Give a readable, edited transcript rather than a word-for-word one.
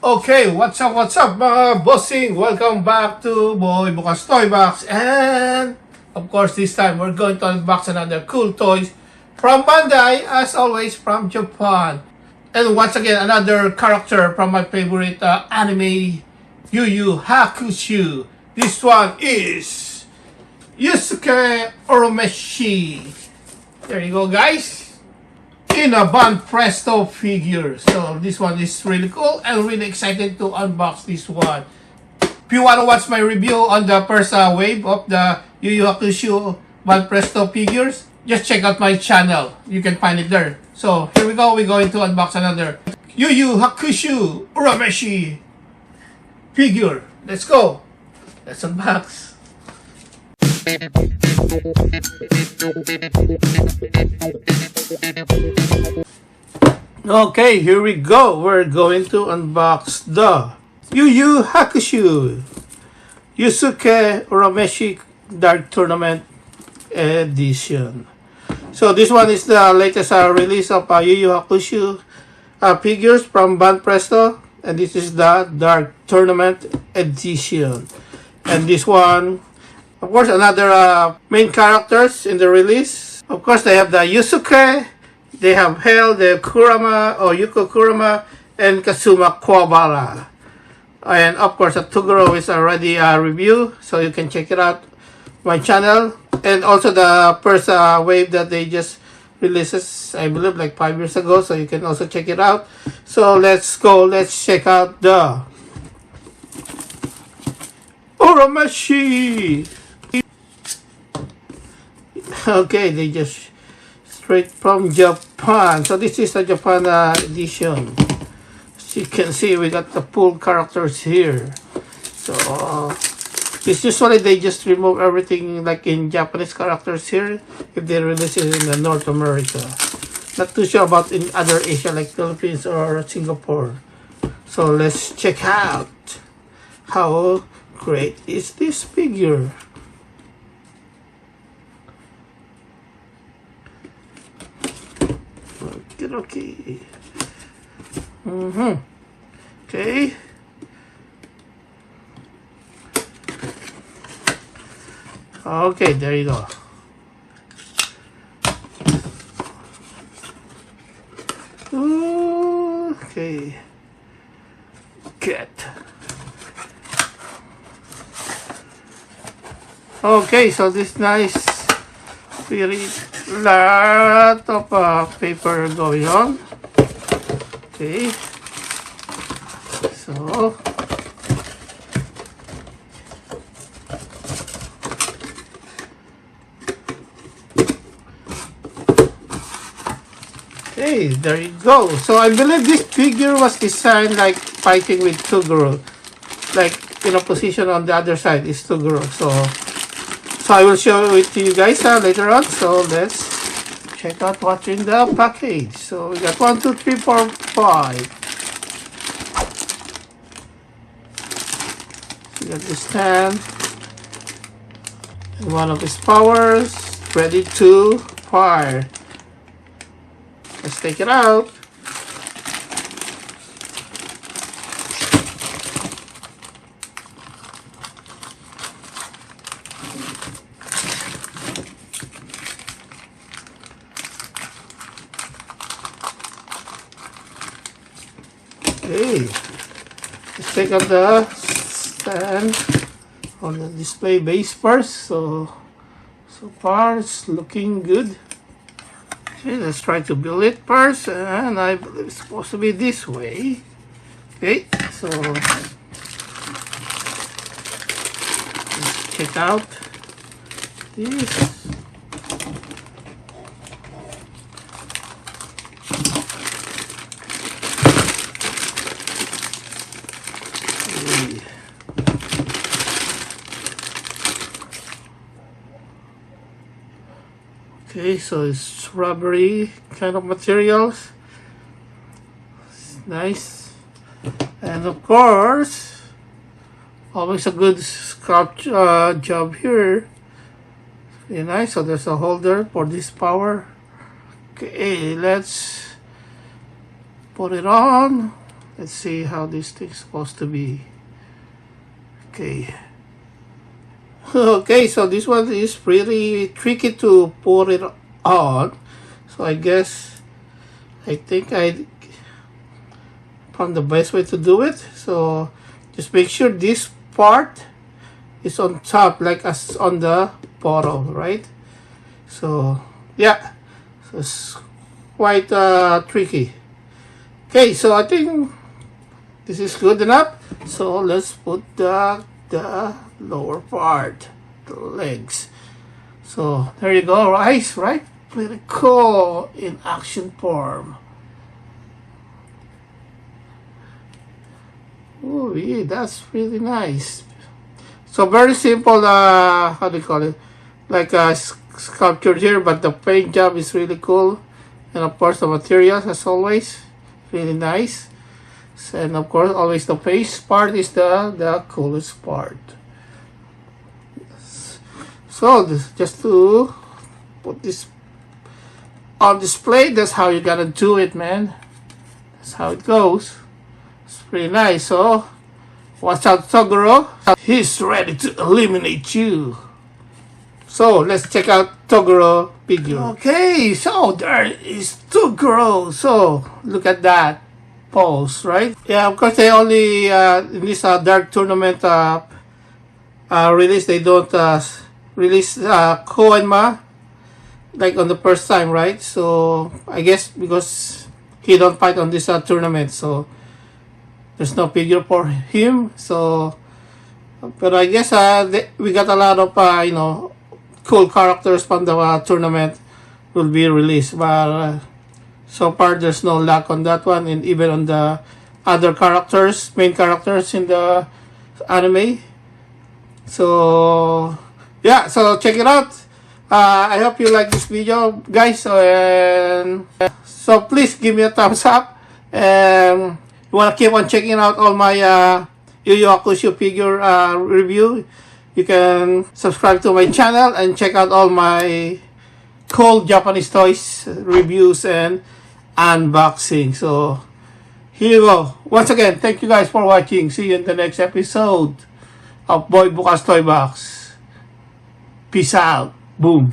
Okay, what's up mga bossing? Welcome back to Boy Bukas Toy Box. And of course this time we're going to unbox another cool toys from Bandai, as always from Japan. And once again another character from my favorite anime, Yu Yu Hakusho. This one is Yusuke Urameshi. There you go, guys. In a banprestofigure. So this one is really cool and really excited to unbox this one. If you want to watch my review on the first wave of the Yu Yu Hakusho banprestofigures, just check out my channel. You can find it there. So here we go. We're going to unbox another Yu Yu Hakusho Urameshi figure. Let's go. Let's unbox. Okay, here we go. We're going to unbox the Yu Yu Hakusho Yusuke Urameshi Dark Tournament Edition. So this one is the latest release of Yu Yu Hakusho figures from Banpresto, and this is the Dark Tournament Edition. And this one, of course, another main characters in the release. Of course, they have the Yusuke, they have Hell, the Kurama or Yuko Kurama, and Kazuma Kuwabara. And of course, Tuguro is already a review, so you can check it out my channel. And also the first wave that they just releases, I believe, like 5 years ago, so you can also check it out. So let's go. Let's check out the Urameshi. Okay, they just straight from Japan. So this is the Japan edition. As you can see, we got the full characters here. So it's usually they just remove everything like in Japanese characters here if they release it in North America. Not too sure about in other Asia like Philippines or Singapore. So let's check out how great is this figure. Okay. Okay. Okay, there you go. Okay. Get. Okay, so this nice, very lot of paper going on. Okay, so okay, there you go. So I believe this figure was designed like fighting with Tuguro, like in a position on the other side is Tuguro. So I will show it to you guys later on. So let's check out what's in the package. So we got 1, 2, 3, 4, 5. We got the stand and one of his powers ready to fire. Let's take it out. Okay, let's take out the stand on the display base first. So far it's looking good. Okay, let's try to build it first, and I believe it's supposed to be this way. Okay, so let's check out this. Okay, so it's rubbery kind of materials. It's nice. And of course, always a good sculpt job here. Very nice. So there's a holder for this power. Okay, let's put it on. Let's see how this thing's supposed to be. Okay. Okay, so this one is pretty tricky to put it on. So I think I found the best way to do it. So just make sure this part is on top, like as on the bottle, right? So yeah, so it's quite tricky. Okay, so I think this is good enough. So let's put the lower part, the legs. So there you go, guys, right? Pretty cool in action form. Oh yeah, that's really nice. So very simple, how do you call it? Like a sculpture here, but the paint job is really cool. And of course the materials, as always, really nice. And of course always the face part is the coolest part. So just to put this on display, that's how you gotta do it, man. That's how it goes. It's pretty nice. So watch out, Toguro. He's ready to eliminate you. So let's check out Toguro figure. Okay, so there is Toguro. So look at that pose, right? Yeah, of course they only in this dark tournament release, they don't release Ko and Ma like on the first time, right? So I guess because he don't fight on this tournament, so there's no figure for him. So but I guess we got a lot of you know, cool characters from the tournament will be released, but so far there's no luck on that one, and even on the other characters, main characters in the anime. So yeah, so check it out. I hope you like this video, guys. So please give me a thumbs up, and you want to keep on checking out all my Yu Yu Hakusho figure review, you can subscribe to my channel and check out all my cool Japanese toys reviews and unboxing. So here you go. Once again, thank you guys for watching. See you in the next episode of Boy Bukas Toy Box. Peace out. Boom.